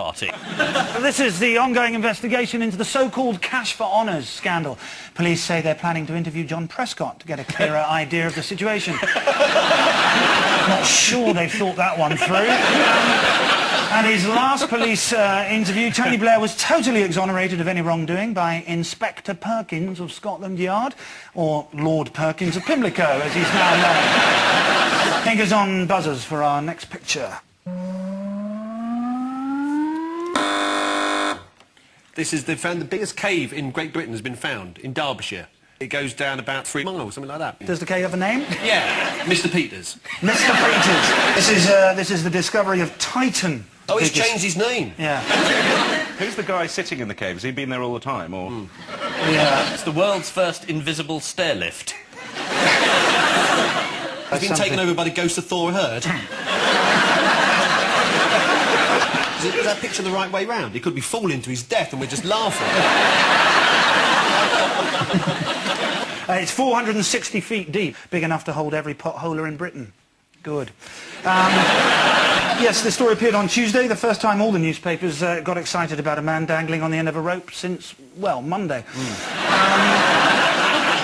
party. This is the ongoing investigation into the so-called cash for honours scandal. Police say they're planning to interview John Prescott to get a clearer idea of the situation. Not sure they've thought that one through. At his last police interview, Tony Blair was totally exonerated of any wrongdoing by Inspector Perkins of Scotland Yard, or Lord Perkins of Pimlico, as he's now known. Fingers on buzzers for our next picture. They've found the biggest cave in Great Britain has been found in Derbyshire. It goes down about 3 miles, something like that. Does the cave have a name? Yeah, Mr. Peters. Mr. Peters. This is the discovery of Titan. Oh, he's changed his name. Yeah. Who's the guy sitting in the cave? Has he been there all the time, or...? Yeah. It's the world's first invisible stair lift. He's been taken over by the ghost of Thor Hurd. Is that picture the right way round? He could be falling to his death and we're just laughing. It's 460 feet deep, big enough to hold every potholer in Britain. Good. Yes, the story appeared on Tuesday, the first time all the newspapers got excited about a man dangling on the end of a rope since, well, Monday.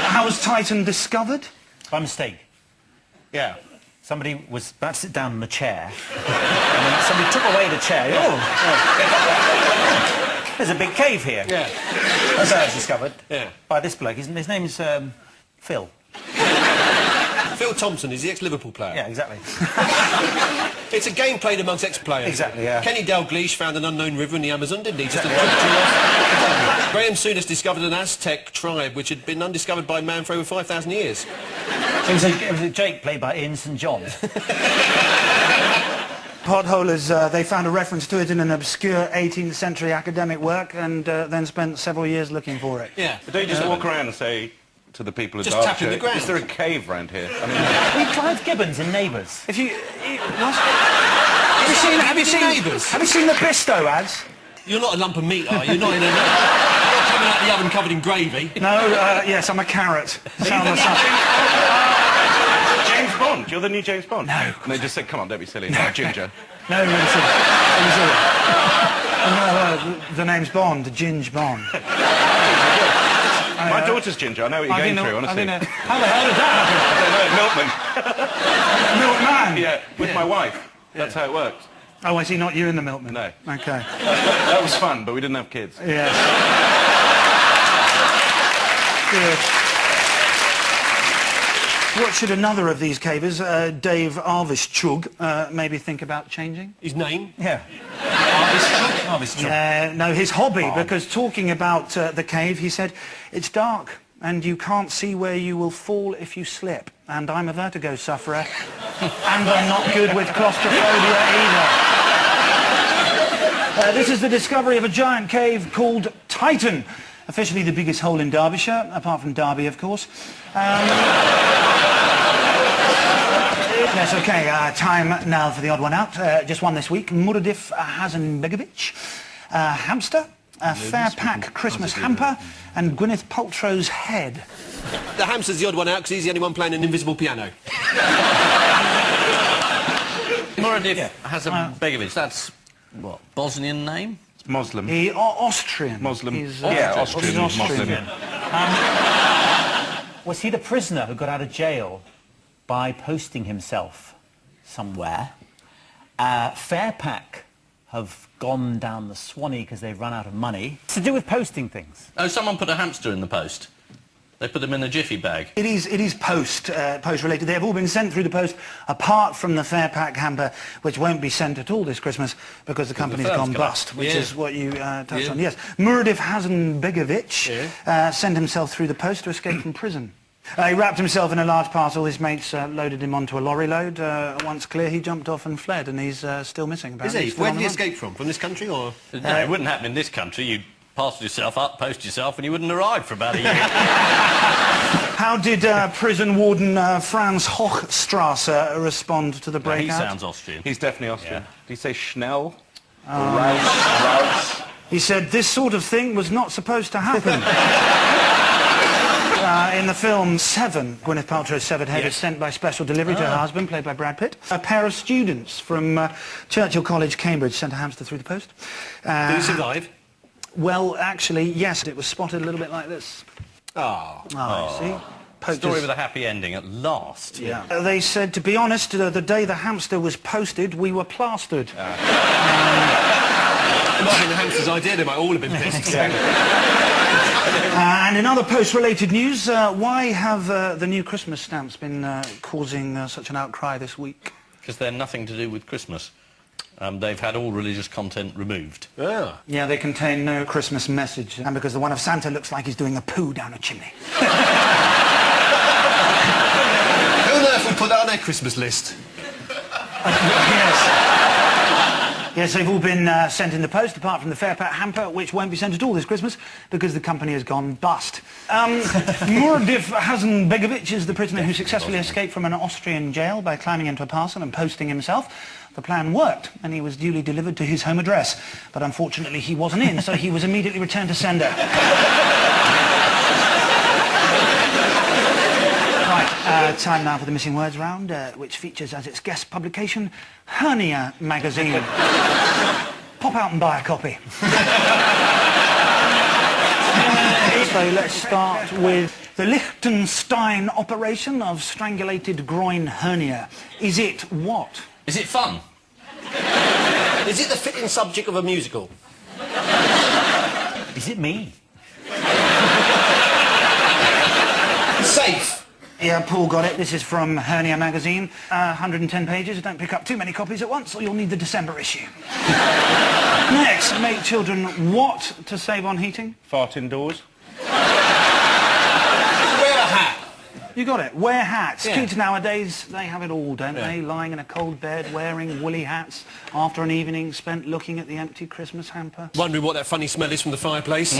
How was Titan discovered? By mistake. Yeah. Somebody was about to sit down in the chair, and then somebody took away the chair. Oh, there's a big cave here. Yeah. That's how it's discovered. Yeah. By this bloke. His name's Phil. Phil Thompson is the ex-Liverpool player. Yeah, exactly. It's a game played amongst ex-players. Exactly, yeah. Kenny Dalglish found an unknown river in the Amazon, didn't he? Exactly. Graham Souness discovered an Aztec tribe which had been undiscovered by man for over 5,000 years. It was a Jake played by Ian St John. Potholers, they found a reference to it in an obscure 18th century academic work and then spent several years looking for it. Yeah. But don't you just walk around and say to the people of Just Derbyshire, tapping the ground. is there a cave round here? I mean... We Clive Gibbons in Neighbours. If you... What? Have you seen Neighbours? Have you seen the Bisto ads? You're not a lump of meat, are you? You're not in a... You're coming out of the oven covered in gravy. No, yes, I'm a carrot. James Bond, you're the new James Bond. No. And they just said, come on, don't be silly, no, Ginger. No, the name's Bond, Ginge Bond. My daughter's Ginger, I know what you're going through, honestly. How the hell did that I don't know, happen? milkman. Milkman? Yeah, with my wife. That's how it works. Oh, I see, not you in the milkman. No. Okay. That was fun, but we didn't have kids. Yes. Good. What should another of these cavers, Dave Arvischug, maybe think about changing? His name? Yeah. No, his hobby, because talking about the cave, he said, it's dark and you can't see where you will fall if you slip. And I'm a vertigo sufferer, and I'm not good with claustrophobia either. This is the discovery of a giant cave called Titan, officially the biggest hole in Derbyshire, apart from Derby, of course. Yes, OK, time now for the odd one out. Just one this week. Muradif Hasanbegovic, hamster, a fair pack Christmas hamper, and Gwyneth Paltrow's head. The hamster's the odd one out because he's the only one playing an invisible piano. Muradif Hasanbegovic, that's, what, Bosnian name? It's Muslim. Austrian. Muslim. Austrian. Muslim. Was he the prisoner who got out of jail by posting himself somewhere? Fairpack have gone down the Swanee because they've run out of money. It's to do with posting things. Oh, someone put a hamster in the post. They put them in a jiffy bag. It is post-related. They have all been sent through the post, apart from the Fairpack hamper, which won't be sent at all this Christmas because the company's gone bust, which is what you touched on. Yes, Muradif Hasanbegovic sent himself through the post to escape from prison. He wrapped himself in a large parcel. His mates loaded him onto a lorry load. Once clear, he jumped off and fled, and he's still missing. Is he? Where did he escape from? From this country, or...? No, it wouldn't happen in this country. You'd pass yourself up, post yourself, and you wouldn't arrive for about a year. How did prison warden Franz Hochstrasser respond to the breakout? He sounds Austrian. He's definitely Austrian. Yeah. Did he say Schnell? Raus? He said this sort of thing was not supposed to happen. In the film Seven, Gwyneth Paltrow's severed head is sent by special delivery to her husband, played by Brad Pitt. A pair of students from Churchill College, Cambridge, sent a hamster through the post. Did he survive? Well, actually, yes, it was spotted a little bit like this. Oh. See? Poachers. Story with a happy ending at last. Yeah. They said, to be honest, the day the hamster was posted, we were plastered. It might have been the hamster's idea, they might all have been pissed. And in other post-related news, why have the new Christmas stamps been causing such an outcry this week? Because they're nothing to do with Christmas. They've had all religious content removed. Yeah. Yeah, they contain no Christmas message. And because the one of Santa looks like he's doing a poo down a chimney. Who on earth would put that on their Christmas list? Yes, they've all been sent in the post, apart from the Fairpet hamper, which won't be sent at all this Christmas, because the company has gone bust. Muradif Hasanbegovic is the prisoner who successfully escaped from an Austrian jail by climbing into a parcel and posting himself. The plan worked, and he was duly delivered to his home address. But unfortunately, he wasn't in, so he was immediately returned to sender. Time now for the Missing Words round, which features as its guest publication, Hernia magazine. Pop out and buy a copy. So let's start with the Liechtenstein operation of strangulated groin hernia. Is it what? Is it fun? Is it the fitting subject of a musical? Is it me? Safe. Yeah, Paul got it. This is from Hernia magazine. 110 pages. Don't pick up too many copies at once or you'll need the December issue. Next, make children what to save on heating? Fart indoors. Wear a hat. You got it. Wear hats. Yeah. Kids nowadays, they have it all, don't they? Lying in a cold bed, wearing woolly hats after an evening spent looking at the empty Christmas hamper. Wondering what that funny smell is from the fireplace.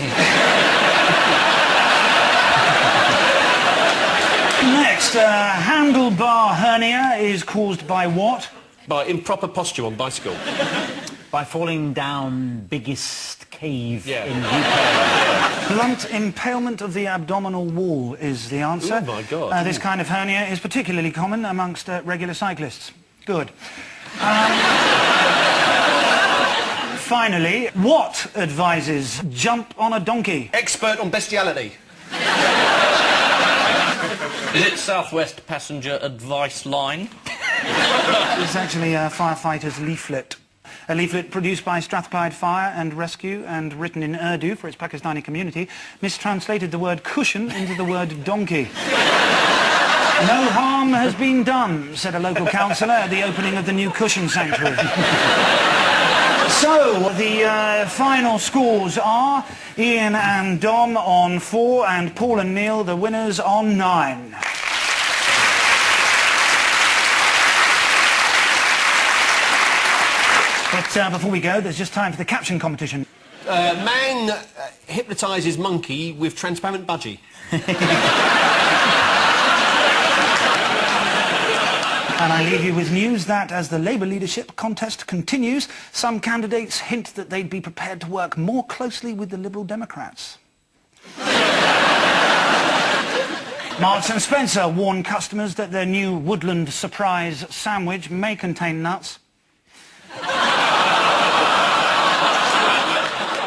Next, handlebar hernia is caused by what? By improper posture on bicycle. By falling down biggest cave Yeah. in UK. Blunt impalement of the abdominal wall is the answer. Oh, my God. This kind of hernia is particularly common amongst regular cyclists. Good. Finally, what advises jump on a donkey? Expert on bestiality. Is it Southwest Passenger Advice Line? It's actually a firefighter's leaflet. A leaflet produced by Strathclyde Fire and Rescue and written in Urdu for its Pakistani community mistranslated the word cushion into the word donkey. No harm has been done, said a local councillor at the opening of the new cushion sanctuary. So, the final scores are Ian and Dom on 4 and Paul and Neil, the winners, on 9. But before we go, there's just time for the caption competition. Man hypnotises monkey with transparent budgie. And I leave you with news that as the Labour leadership contest continues, some candidates hint that they'd be prepared to work more closely with the Liberal Democrats. Marks and Spencer warn customers that their new Woodland Surprise sandwich may contain nuts.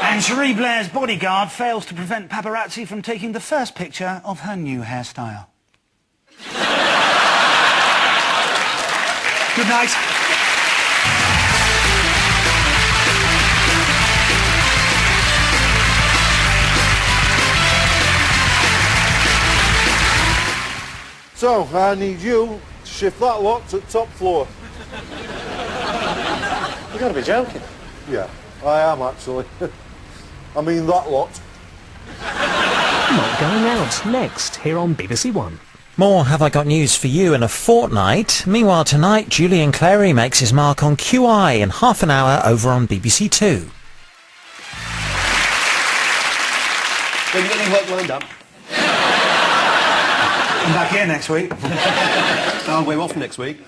And Cherie Blair's bodyguard fails to prevent paparazzi from taking the first picture of her new hairstyle. Good night. So, I need you to shift that lot to the top floor. You've got to be joking. Yeah, I am actually. I mean that lot. Not Going Out, next, here on BBC One. More Have I Got News for you in a fortnight. Meanwhile tonight, Julian Clary makes his mark on QI in half an hour over on BBC Two. Have you got any work lined up? I'm back here next week. Oh, we're off next week.